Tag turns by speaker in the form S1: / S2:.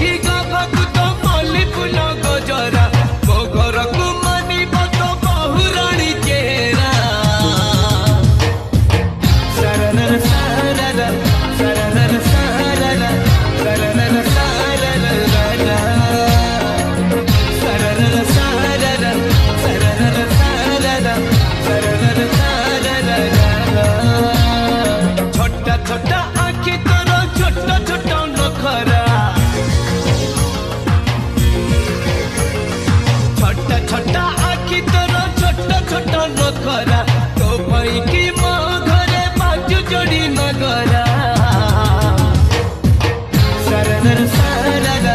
S1: कि गाभक तो मल्ली फूल गजरा मो घर को मानिब तो बहुराणी चेहरा सरनर साररा सरनर साररा सरनर साररा सरनर साररा सरनर साररा सरनर साररा छोटा छोटा आँखी तोर छोटा छोटा नखरा छोटा छोटा आँखी तोर छोटा छोटा नखरा तो भाई की मो घरे बाजू जोड़ी नगरा सरनर साररा